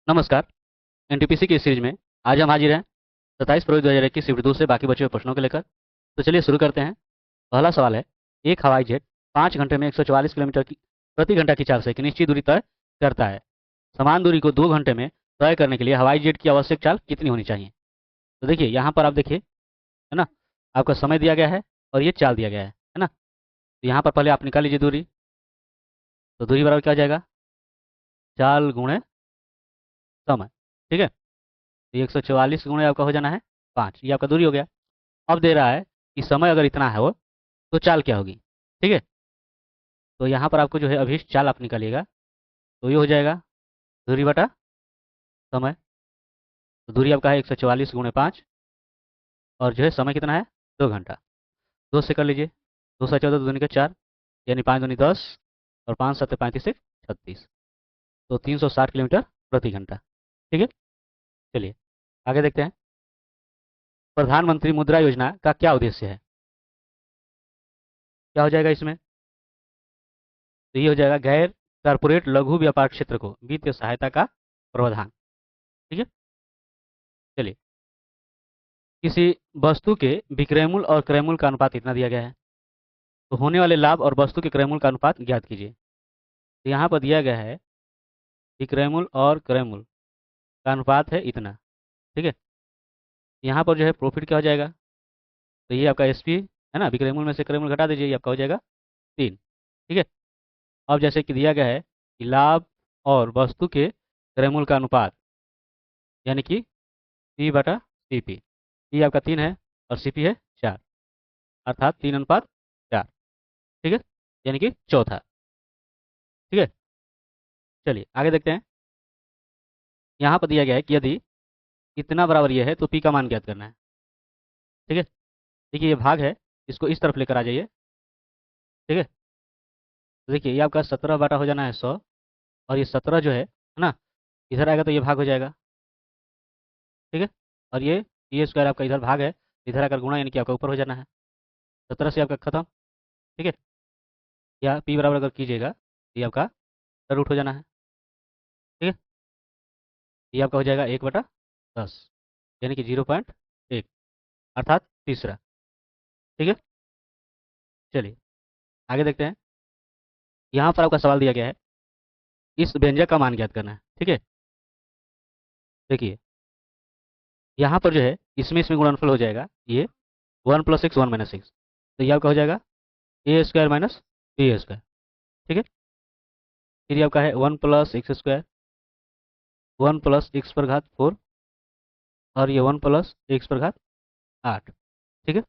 नमस्कार। एनटीपीसी की इस सीरीज में आज हम हाजिर हैं 27 फरवरी 2021 शिफ्ट 2 से बाकी बचे हुए प्रश्नों को लेकर। तो चलिए शुरू करते हैं। पहला सवाल है, एक हवाई जेट 5 घंटे में 144 किलोमीटर की प्रति घंटा की चाल से एक निश्चित दूरी तय करता है। समान दूरी को 2 घंटे में तय करने के लिए हवाई जेट की आवश्यक चाल कितनी होनी चाहिए? तो देखिए यहाँ पर आप देखिए, है ना, आपका समय दिया गया है और ये चाल दिया गया है ना। तो यहाँ पर पहले आप निकाल लीजिए दूरी। तो दूरी बराबर क्या हो जाएगा? चाल गुणे समय। ठीक है, तो 144 गुणे आपका हो जाना है 5, ये आपका दूरी हो गया। अब दे रहा है कि समय अगर इतना है वो, तो चाल क्या होगी? ठीक है, तो यहाँ पर आपको जो है अभीष्ट चाल आप निकालिएगा। तो ये हो जाएगा दूरी बटा समय। तो दूरी आपका है 144 गुणे 5 और जो है समय कितना है 2 घंटा। 2 से कर लीजिए, 2 से 14 दूनी का 4, यानी 5 दूनी 10 और 5 7 35 से 36, तो 360 किलोमीटर प्रति घंटा। ठीक है, चलिए आगे देखते हैं। प्रधानमंत्री मुद्रा योजना का क्या उद्देश्य है? क्या हो जाएगा इसमें? तो ये हो जाएगा गैर कारपोरेट लघु व्यापार क्षेत्र को वित्तीय सहायता का प्रावधान। ठीक है, चलिए, किसी वस्तु के विक्रय मूल्य और क्रय मूल्य का अनुपात इतना दिया गया है, तो होने वाले लाभ और वस्तु के क्रय मूल्य का अनुपात ज्ञात कीजिए। तो यहाँ पर दिया गया है विक्रय मूल्य और क्रय मूल्य का अनुपात है इतना। ठीक है, यहाँ पर जो है प्रॉफिट क्या हो जाएगा? तो ये आपका एसपी है ना, विक्रय मूल्य में से क्रय मूल्य घटा दीजिए, ये आपका हो जाएगा 3। ठीक है, अब जैसे कि दिया गया है कि लाभ और वस्तु के क्रय मूल्य का अनुपात, यानी कि पी बटा सीपी, पी आपका 3 है और सीपी है 4, अर्थात 3:4। ठीक है, यानी कि चौथा। ठीक है, चलिए आगे देखते हैं। यहाँ पर दिया गया है कि यदि इतना बराबर ये है तो पी का मान ज्ञात करना है। ठीक है, देखिए ये भाग है, इसको इस तरफ लेकर आ जाइए। ठीक है, तो देखिए ये आपका 17 बटा हो जाना है 100, और ये 17 जो है ना, इधर आएगा तो ये भाग हो जाएगा। ठीक है, और ये स्क्वायर आपका इधर भाग है, इधर आकर गुणा, यानी कि आपका ऊपर हो जाना है। 17 से आपका खत्म। ठीक है, या पी बराबर अगर कीजिएगा तो ये आपका रूट हो जाना है। ठीक है, ये आपका हो जाएगा 1/10, यानी कि 0.1, अर्थात तीसरा। ठीक है, चलिए आगे देखते हैं। यहाँ पर आपका सवाल दिया गया है, इस व्यंजक का मान ज्ञात करना है। ठीक है, देखिए यहाँ पर जो है इसमें इसमें गुणनफल हो जाएगा, ये 1 + 6 1 - 6, तो ये आपका हो जाएगा ए स्क्वायर माइनस बी स्क्वायर। ठीक है, फिर ये आपका है 1 + x², 1 + x⁴ और ये 1 + x⁴ 8। ठीक है,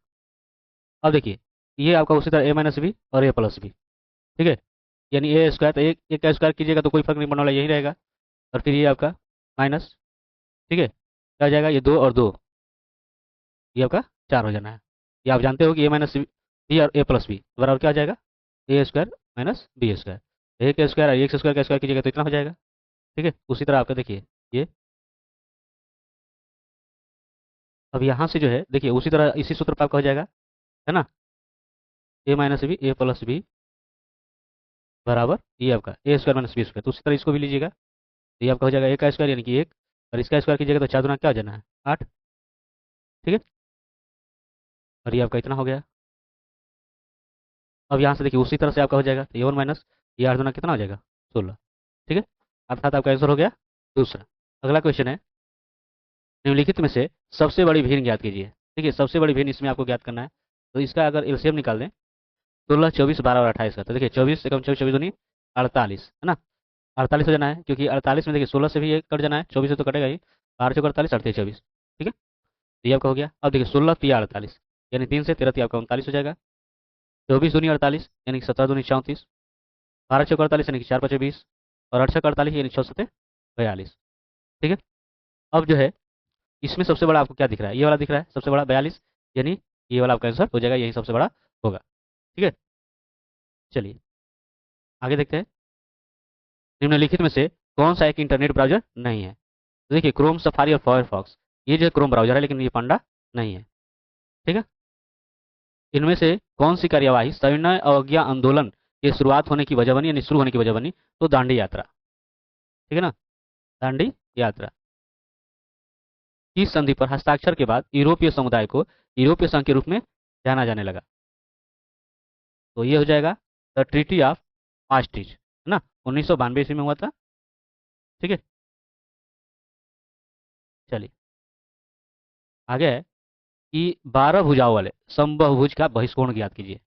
अब देखिए ये आपका उसी तरह a - b और a + b। ठीक है, यानी ए स्क्वायर, तो एक का स्क्वायर कीजिएगा तो कोई फर्क नहीं पड़ने वाला, यही रहेगा। और फिर ये आपका माइनस। ठीक है, क्या हो जाएगा? ये 2 और 2, ये आपका 4 हो जाना है। ये आप जानते हो कि a - b और a + b बराबर क्या हो जाएगा? a² minus b²। ए का स्क्वायर और एक्स स्क्वायर का स्क्वायर कीजिएगा तो इतना हो जाएगा। ठीक है, उसी तरह आपका देखिए ये, अब यहाँ से जो है देखिए उसी तरह इसी सूत्र पर आपका हो जाएगा, है ना, a - b a + b बराबर ये आपका a² - b²। तो उसी तरह इसको भी लीजिएगा, तो ये आपका हो जाएगा a का स्क्वायर यानी कि 1, और इसका स्क्वायर कीजिएगा तो 4 दूना क्या हो जाना है 8। ठीक है, और ये आपका इतना हो गया। अब यहाँ से देखिए उसी तरह से आपका हो जाएगा, तो ये 1 माइनस ये 8 दूना कितना हो जाएगा 16। ठीक है, अर्थात आपका आंसर हो गया दूसरा। अगला क्वेश्चन है, निम्नलिखित में से सबसे बड़ी भिन्न ज्ञात कीजिए। ठीक है, सबसे बड़ी भिन्न इसमें आपको ज्ञात करना है। तो इसका अगर एलसीएम निकाल दें, 16 24 12 और 28 का, तो देखिए 24 से कम 24 24 दूनी 48, है ना, 48 हो जाना है, क्योंकि 48 में देखिए 16 से भी ये कट जाना है, 24 से तो कटेगा ही, 12 से 48 38 24। ठीक है, तो ये आपका हो गया। अब देखिए 16 3 48, यानी 3 से 13 आपका 39 हो जाएगा। 24 दूनी 48, यानी कि 17 दूनी 34, 12 चौक 48 यानी कि 4 5 20, और 8 छक 48 यानी 6 7 42। ठीक है, अब जो है इसमें सबसे बड़ा आपको क्या दिख रहा है? ये वाला दिख रहा है सबसे बड़ा 42, यानी ये वाला आपका आंसर हो जाएगा, यही सबसे बड़ा होगा। ठीक है, चलिए आगे देखते हैं। निम्नलिखित में से कौन सा एक इंटरनेट ब्राउजर नहीं है? तो देखिए क्रोम, सफारी और फायरफॉक्स, ये जो क्रोम ब्राउजर है, लेकिन ये पांडा नहीं है। ठीक है, इनमें से कौन सी कार्यवाही सविनय अवज्ञा आंदोलन की शुरुआत होने की वजह बनी, यानी शुरू होने की वजह बनी? तो दांडी यात्रा। ठीक है ना, दांडी यात्रा। किस संधि पर हस्ताक्षर के बाद यूरोपीय समुदाय को यूरोपीय संघ के रूप में जाना जाने लगा? तो ये हो जाएगा द ट्रीटी ऑफ मास्ट्रिच, है ना, 1992 ईस्वी में हुआ था। ठीक है, चलिए आगे है कि 12 भुजाओं वाले समबाहुभुज का बहिष्कोण ज्ञात कीजिए।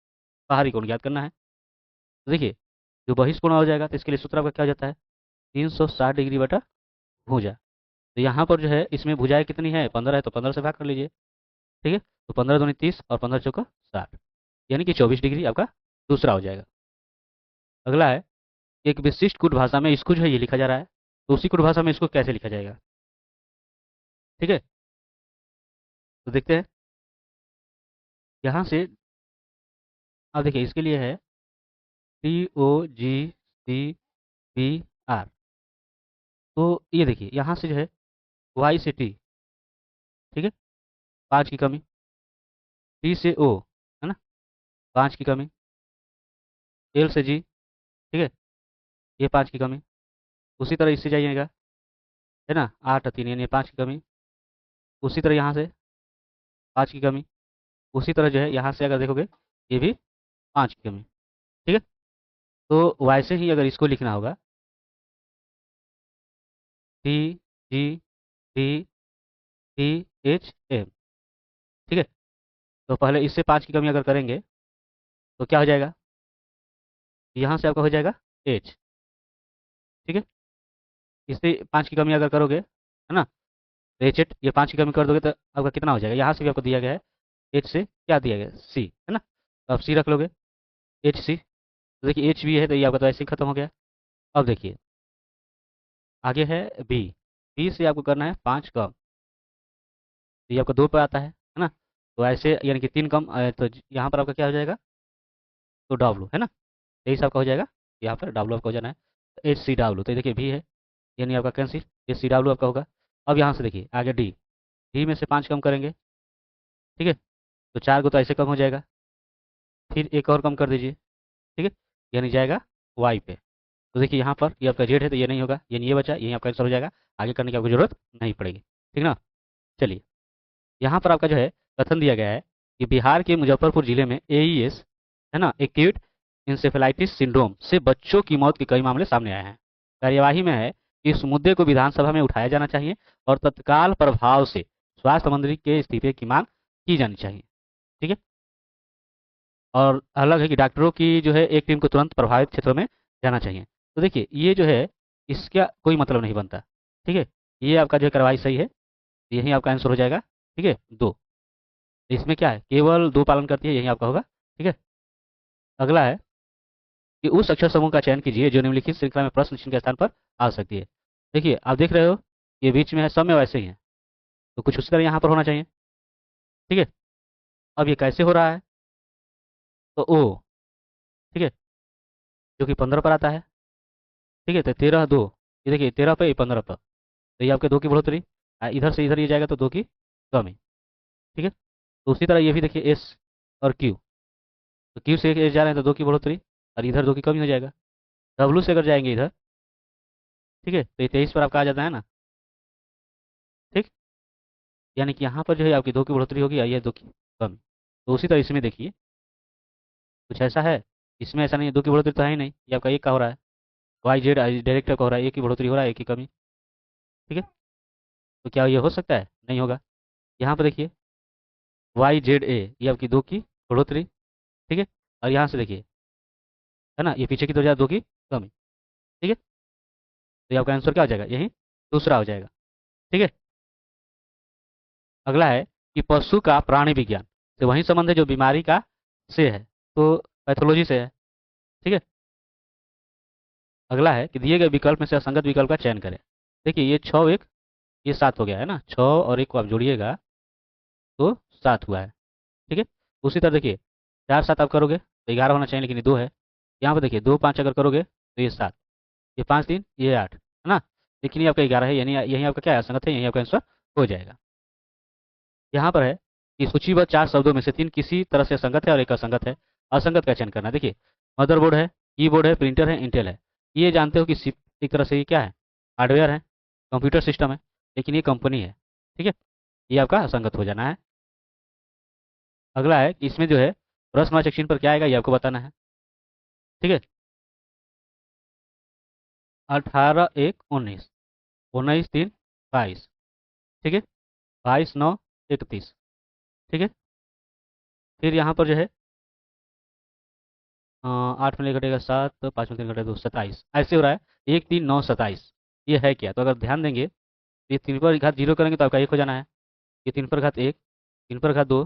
बाहरी कोण ज्ञात करना है। तो देखिए, जो बहिष्कोण हो जाएगा तो इसके लिए सूत्र आपका क्या हो जाता है, 360 डिग्री बटा भुजा। तो यहाँ पर जो है इसमें भुजाएं कितनी है, 15 है, तो 15 से भाग कर लीजिए। ठीक है, तो 15 दूनी 30 और 15 चौका 60, यानी कि 24 डिग्री आपका दूसरा हो जाएगा। अगला है, एक विशिष्ट कुट भाषा में इसको जो है ये लिखा जा रहा है, तो उसी कुट भाषा में इसको कैसे लिखा जाएगा? ठीक है, तो देखते हैं यहाँ से। अब देखिए इसके लिए है TOGCBR। तो ये देखिए यहाँ से जो है Y से T, ठीक है, 5 की कमी, T से O, है ना, 5 की कमी, L से G, ठीक है, ये 5 की कमी। उसी तरह इससे जाइएगा, है ना, 8 और 3 यानी 5 की कमी। उसी तरह यहाँ से 5 की कमी। उसी तरह जो है यहाँ से अगर देखोगे ये भी 5 की कमी। ठीक है, तो वैसे ही अगर इसको लिखना होगा TGDHM, ठीक है, तो पहले इससे 5 की कमी अगर करेंगे तो क्या हो जाएगा, यहाँ से आपका हो जाएगा H। ठीक है, इससे 5 की कमी अगर करोगे, है ना, तो HH, ये 5 की कमी कर दोगे तो आपका कितना हो जाएगा, यहाँ से भी आपको दिया गया है H से क्या दिया गया है, C, है ना, तो आप C रख लोगे, HC। तो देखिए H भी है तो ये आपका तो ऐसे ही खत्म हो गया। अब देखिए आगे है B। B से आपको करना है 5 कम, तो ये आपका 2 पे आता है ना, तो ऐसे यानी कि 3 कम तो यहाँ पर आपका क्या हो जाएगा, तो W, है ना, यही से आपका हो जाएगा, यहाँ पर W आपका हो जाना है, HCW। तो ये देखिए भी है, यानी आपका कैंसिल, HCW आपका होगा। अब यहाँ से देखिए आगे D। D में से 5 कम करेंगे, ठीक है, तो 4 को तो ऐसे कम हो जाएगा, फिर एक और कम कर दीजिए, ठीक है, यानी जाएगा Y पे। तो देखिए यहाँ पर ये आपका जेड है तो ये नहीं होगा, यानी ये बचा, यही आपका आंसर हो जाएगा, आगे करने की आपको जरूरत नहीं पड़ेगी। ठीक ना, चलिए यहाँ पर आपका जो है कथन दिया गया है कि बिहार के मुजफ्फरपुर जिले में AES, है ना, एक्यूट इंसेफेलाइटिस सिंड्रोम से बच्चों की मौत के कई मामले सामने आए हैं। कार्यवाही में है कि इस मुद्दे को विधानसभा में उठाया जाना चाहिए और तत्काल प्रभाव से स्वास्थ्य मंत्री के इस्तीफे की मांग की जानी चाहिए। ठीक है, और अलग है कि डॉक्टरों की जो है एक टीम को तुरंत प्रभावित क्षेत्रों में जाना चाहिए। तो देखिए ये जो है इसका कोई मतलब नहीं बनता। ठीक है, ये आपका जो है कार्रवाई सही है, यही आपका आंसर हो जाएगा। ठीक है, 2, इसमें क्या है, केवल 2 पालन करती है, यही आपका होगा। ठीक है, अगला है कि उस अक्षर समूह का चयन कीजिए जो निम्नलिखित श्रृंखला में प्रश्न चिन्ह के स्थान पर आ सकती है। देखिए आप देख रहे हो ये बीच में है, सब में वैसे ही है, तो कुछ उसी तरह यहाँ पर होना चाहिए। ठीक है, अब ये कैसे हो रहा है, तो ओ, ठीक है, जो कि 15 पर आता है। ठीक है, तो 13 2, ये देखिए 13 पे 15 पर, तो ये आपके 2 की बढ़ोतरी, इधर से इधर ये जाएगा तो 2 की कमी। ठीक है, तो उसी तरह ये भी देखिए एस और क्यू, तो क्यू से एस जा रहे हैं तो 2 की बढ़ोतरी और इधर 2 की कमी हो जाएगा। डब्लू से अगर जाएंगे इधर, ठीक है, तो ये 23 पर आपका आ जाता है ना। ठीक, यानी कि यहाँ पर जो है आपकी 2 की बढ़ोतरी होगी और ये 2 की कमी। तो उसी तरह इसमें देखिए कुछ ऐसा है, इसमें ऐसा नहीं है, 2 की बढ़ोतरी तो है ही नहीं, ये आपका 1 का हो रहा है, वाई जेड डायरेक्टर का हो रहा है, 1 की बढ़ोतरी हो रहा है, 1 की कमी। ठीक है, तो क्या ये हो सकता है, नहीं होगा। यहाँ पर देखिए YZA, ये आपकी 2 की बढ़ोतरी। ठीक है, और यहाँ से देखिए, है ना, ये पीछे की तरफ जाए 2 की कमी। ठीक है, तो ये आपका आंसर क्या हो जाएगा, यही दूसरा हो जाएगा। ठीक है, अगला है कि पशु का प्राणी विज्ञान से वही संबंध है जो बीमारी का से है, तो पैथोलॉजी से है। ठीक है, अगला है कि दिए गए विकल्प में से असंगत विकल्प का चयन करें। देखिए ये 6 1, ये 7 हो गया है ना, 6 और 1 को आप जोड़िएगा तो 7 हुआ है। ठीक है, उसी तरह देखिए 4 7 आप करोगे तो 11 होना चाहिए, लेकिन ये 2 है। यहाँ पर देखिए 2 5 अगर करोगे तो ये 7, ये 5 3 ये 8, है ना, लेकिन ये आपका 11 है, यानी यही आपका क्या है, असंगत है, यही आपका आंसर हो जाएगा। यहाँ पर है कि सूचीबद्ध 4 शब्दों में से 3 किसी तरह से असंगत है और एक असंगत है। असंगत का चयन करना। देखिए मदरबोर्ड है, कीबोर्ड है, प्रिंटर है, इंटेल है। ये जानते हो कि एक तरह से ये क्या है, हार्डवेयर है, कंप्यूटर सिस्टम है, लेकिन ये कंपनी है। ठीक है, ये आपका असंगत हो जाना है। अगला है कि इसमें जो है प्रश्न वाचक चिन्ह पर क्या आएगा, ये आपको बताना है। ठीक है, 18 1 19, 19 3 22। ठीक है, 22 9 31। ठीक है, फिर यहाँ पर जो है 8 में घटेगा 7, 5 में 3 घटेगा 2, 27 ऐसे हो रहा है। 1 3 9 27, ये है क्या? तो अगर ध्यान देंगे तो ये 3 पर घात 0 करेंगे तो आपका 1 हो जाना है। ये 3 पर घात 1, 3 पर घात 2,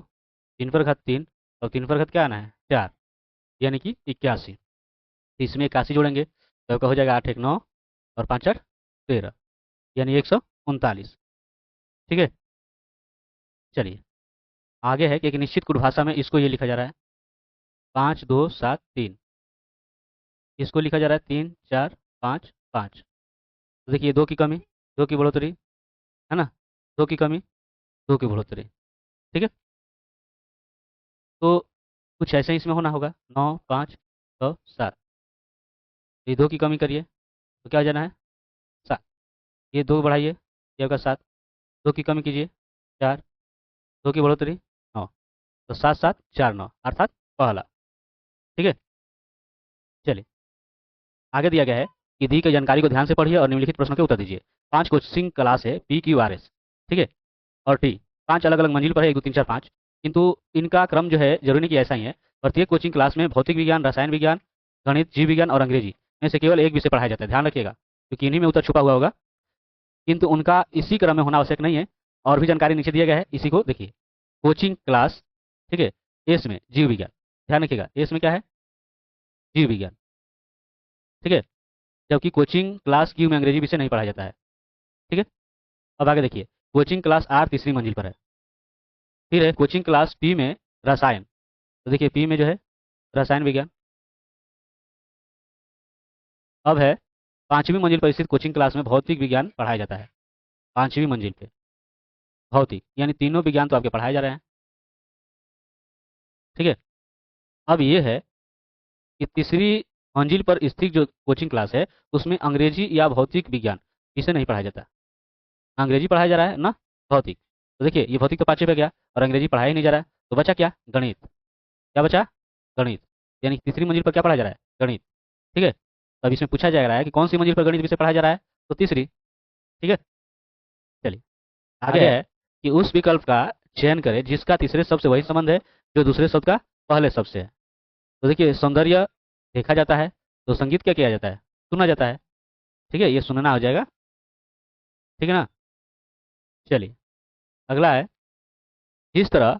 3 पर घात 3 और 3 पर घात क्या आना है 4, यानी कि 81। तो इसमें 81 जोड़ेंगे तो आपका हो जाएगा 8 1 9 और 5 8 13, यानी 139। ठीक है, चलिए आगे है कि एक निश्चित कुट भाषा में इसको ये लिखा जा रहा है 5 2 7 3, इसको लिखा जा रहा है 3 4 5 5। तो देखिए 2 की कमी, 2 की बढ़ोतरी, है ना, 2 की कमी, 2 की बढ़ोतरी। ठीक है, तो कुछ ऐसे ही इसमें होना होगा 9 5 6 7। ये 2 की कमी करिए तो क्या हो जाना है 7, ये 2 बढ़ाइए ये होगा 7, 2 की कमी कीजिए 4, 2 की बढ़ोतरी 9, तो 7 7 4 9 अर्थात पहला। ठीक है, चलिए आगे दिया गया है कि दी गई जानकारी को ध्यान से पढ़िए और निम्नलिखित प्रश्नों के उत्तर दीजिए। 5 कोचिंग क्लास है PQRS। ठीक है, और T 5 अलग अलग मंजिल पर है, 1 2 3 4 5, किंतु इनका क्रम जो है जरूरी नहीं कि ऐसा ही है। प्रत्येक कोचिंग क्लास में भौतिक विज्ञान, रसायन विज्ञान, गणित, जीव विज्ञान और अंग्रेजी में से केवल एक विषय पढ़ाया जाता है, ध्यान रखिएगा, क्योंकि इन्हीं में उत्तर छुपा हुआ होगा। किंतु उनका इसी क्रम में होना आवश्यक नहीं है। और भी जानकारी नीचे दिया गया है, इसी को देखिए। कोचिंग क्लास, ठीक है, एस में जीव विज्ञान, ध्यान रखिएगा एस में क्या है जीव विज्ञान। ठीक है, जबकि कोचिंग क्लास क्यू में अंग्रेजी विषय नहीं पढ़ाया जाता है। ठीक है, अब आगे देखिए कोचिंग क्लास आर तीसरी मंजिल पर है। फिर है कोचिंग क्लास पी में रसायन, तो देखिए पी में जो है रसायन विज्ञान। अब है पांचवी मंजिल पर स्थित कोचिंग क्लास में भौतिक विज्ञान पढ़ाया जाता है। पांचवी मंजिल पे भौतिक, यानी तीनों विज्ञान तो आपके पढ़ाए जा रहे हैं। ठीक है, अब ये है कि तीसरी मंजिल पर स्थित जो कोचिंग क्लास है उसमें अंग्रेजी या भौतिक विज्ञान इसे नहीं पढ़ाया जाता। अंग्रेजी पढ़ाया जा रहा है ना, भौतिक। तो देखिए ये भौतिक तो पांचवे पे गया और अंग्रेजी पढ़ाया ही नहीं जा रहा है, तो बचा क्या गणित। क्या बचा गणित, यानी तीसरी मंजिल पर क्या पढ़ाया जा रहा है गणित। ठीक है, तो अब इसमें पूछा जा रहा है कि कौन सी मंजिल पर गणित विषय पढ़ाया जा रहा है, तो तीसरी। ठीक है, चलिए आगे है कि उस विकल्प का चयन करें जिसका तीसरे शब्द से वही संबंध है जो दूसरे शब्द का पहले शब्द से है। तो देखिए सौंदर्य देखा जाता है, तो संगीत क्या किया जाता है सुना जाता है। ठीक है, ये सुनना हो जाएगा। ठीक है ना, चलिए अगला है जिस तरह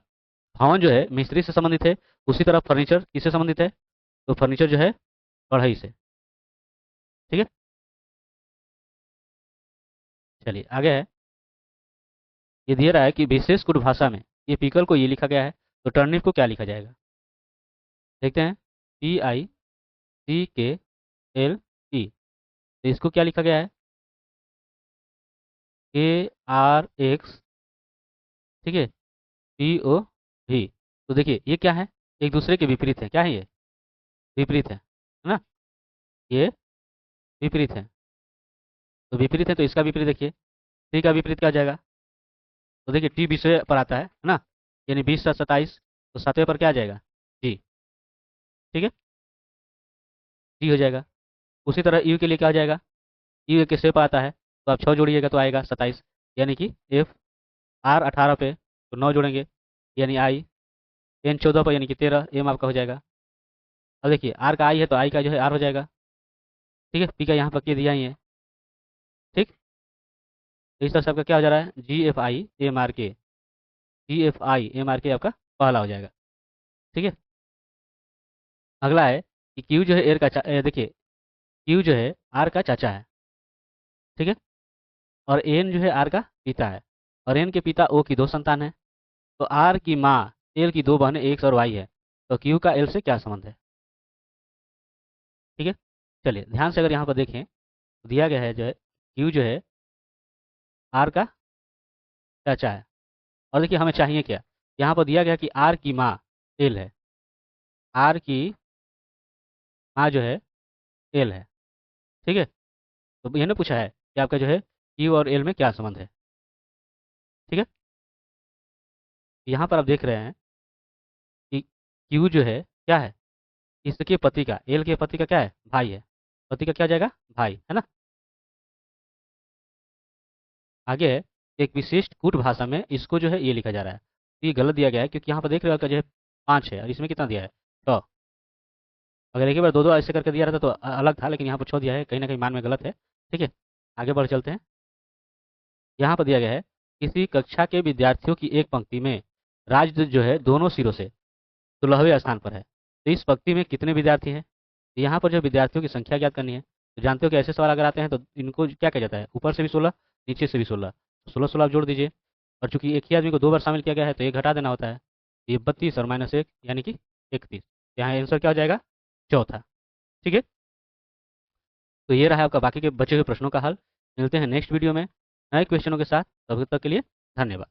भवन जो है मिस्त्री से संबंधित है, उसी तरह फर्नीचर किससे संबंधित है, तो फर्नीचर जो है बढ़ई से। ठीक है, चलिए आगे है, ये दिया रहा है कि विशेष कुट भाषा में ये पीकल को ये लिखा गया है, तो टर्निप को क्या लिखा जाएगा, देखते हैं। PICKLE, तो इसको क्या लिखा गया है ARX। ठीक है, POV। तो देखिए ये क्या है, एक दूसरे के विपरीत है, क्या है ये विपरीत है ना, ये विपरीत है। तो विपरीत है तो इसका विपरीत देखिए, टी का विपरीत क्या हो जाएगा, तो देखिए टी विषय पर आता है ना, यानी 20 7 27, तो सातवें पर क्या आ जाएगा जी। ठीक है, जी हो जाएगा। उसी तरह यू के लिए क्या हो जाएगा, यू एक किससे पर आता है, तो आप 6 जोड़िएगा तो आएगा 27, यानी कि एफ। आर 18 पे तो 9 जोड़ेंगे यानी आई। एन 14 पर यानी कि 13, एम आपका हो जाएगा। अब देखिए आर का आई है तो आई का जो है आर हो जाएगा। ठीक है, पी का यहाँ पर के दिया ही है। ठीक, तो इस तरह से आपका क्या हो जा रहा है GFI MRK, GFI MRK आपका पहला हो जाएगा। ठीक है, अगला है कि क्यू जो है एयर का देखिए क्यू जो है आर का चाचा है। ठीक है, और एन जो है आर का पिता है, और एन के पिता ओ की 2 संतान है। तो आर की माँ एल की 2 बहनें एक्स और वाई है, तो क्यू का एल से क्या संबंध है। ठीक है, चलिए ध्यान से अगर यहाँ पर देखें तो दिया गया है जो है क्यू जो है आर का चाचा है, और देखिए हमें चाहिए क्या, यहाँ पर दिया गया कि आर की माँ एल है, आर की माँ जो है एल है। ठीक है, तो ये ना पूछा है कि आपका जो है क्यू और एल में क्या संबंध है। ठीक है, यहाँ पर आप देख रहे हैं कि क्यू जो है क्या है, इसके पति का, एल के पति का क्या है, भाई है। पति का क्या हो जाएगा, भाई है ना। आगे है, एक विशिष्ट कूट भाषा में इसको जो है ये लिखा जा रहा है, तो ये गलत दिया गया है क्योंकि यहाँ पर देख रहे हो का जो है 5 है और इसमें कितना दिया है, 6। अगर एक ही बार दो दो ऐसे करके दिया रहता तो अलग था, लेकिन यहाँ पर 6 दिया है, कहीं ना कहीं मान में गलत है। ठीक है, आगे बढ़ चलते हैं। यहाँ पर दिया गया है, किसी कक्षा के विद्यार्थियों की एक पंक्ति में राजदूत जो है दोनों सिरों से 16वें स्थान पर है, तो इस पंक्ति में कितने विद्यार्थी हैं। तो यहाँ पर जो विद्यार्थियों की संख्या ज्ञात करनी है। तो जानते हो कि ऐसे सवाल अगर आते हैं तो इनको क्या कहा जाता है, ऊपर से भी 16, नीचे से भी 16, 16 आप जोड़ दीजिए। और चूंकि एक ही आदमी को 2 बार शामिल किया गया है तो एक घटा देना होता है, तो ये 32 और -1 यानी कि 31। यहाँ आंसर क्या हो जाएगा, चौथा। ठीक है, तो ये रहा आपका बाकी के बचे हुए प्रश्नों का हल। मिलते हैं नेक्स्ट वीडियो में नए क्वेश्चनों के साथ, तब तक के लिए धन्यवाद।